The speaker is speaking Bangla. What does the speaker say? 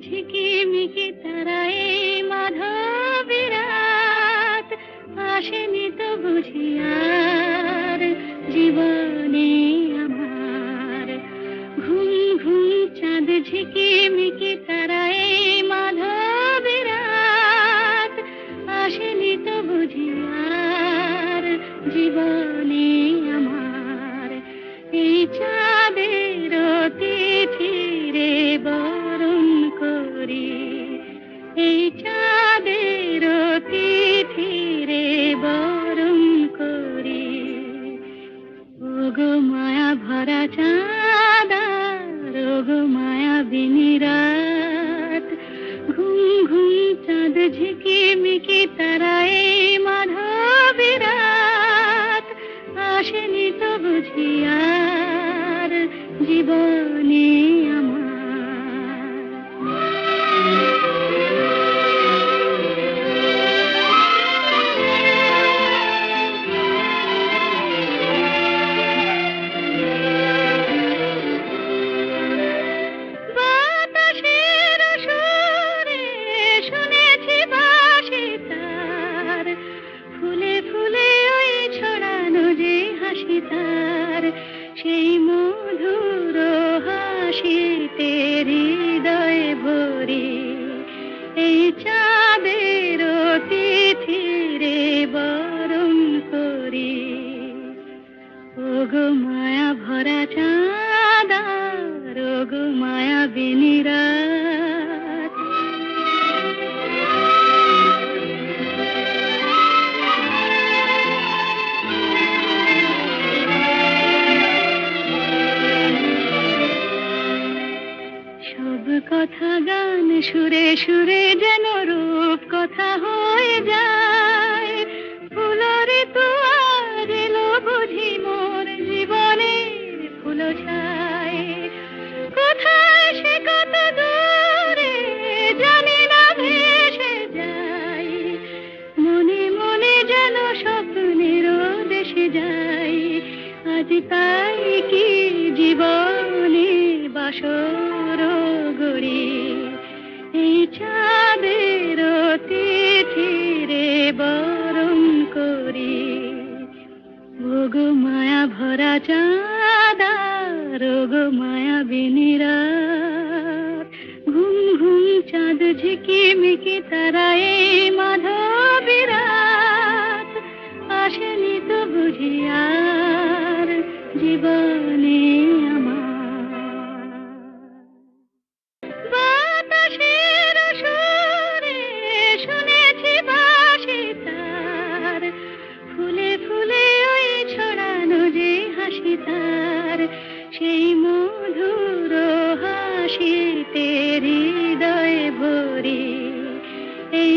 ঝিকিমিকি তারায় মাধবী রাত আসেনি তো বুঝি আর জীবনে আমার। ঘুম ঘুম চাঁদ ঝিকিমিকি তারায় মাধবী রাত আসেনি তো বুঝি আর জীবনে আমার। এই চাঁদের তিথিরে বরণ করি, এই চাঁদের তিথিরে বরণ করি। ওগো মায়া ভরা চাঁদ আর ওগো মায়াবিনী রাত, ঘুম ঘুম চাঁদ ঝিকিমিকি তারায় মাধবী রাত আসেনি তো বুঝি আর জীবনে আমার। বাতাসের সুরে শুনেছি বাঁশি তার, ফুলে ফুলে ওই ছড়ানো যে হাসি তার, সেই মধুর হাসিতে হৃদয় ভরি। এই চাঁদের তিথিরে বরণ করি। ওগো মায়া ভরা চাঁদ আর ওগো মায়াবিনী রাত। সব কথা গান সুরে সুরে যেন রূপ কথা হয়ে যায়। ফুলরে তো আজ এলো বুঝি মোর জীবনের ফুল ছায়। কোথায় সে কত দূরে জানি না ভেসে যাই, মনে মনে যেন স্বপ্নের দেশে যাই। আজ তাই কি জীবনে বাসর গড়ি, এই চাঁদের তিথিরে বরণ করি। ওগো মায়া ভরা চাঁদ আর ওগো মায়াবিনী রাত, ঘুম ঘুম চাঁদ ঝিকিমিকি তারায় মাধবী রাত আসেনি তো বুঝি আর জীবনে আমার। বাতাসের সুরে শুনেছি বাঁশি তার, ফুলে ফুলে ওই ছড়ানো যে হাসি তার, সেই মধুর হাসিতে হৃদয় ভরি। এই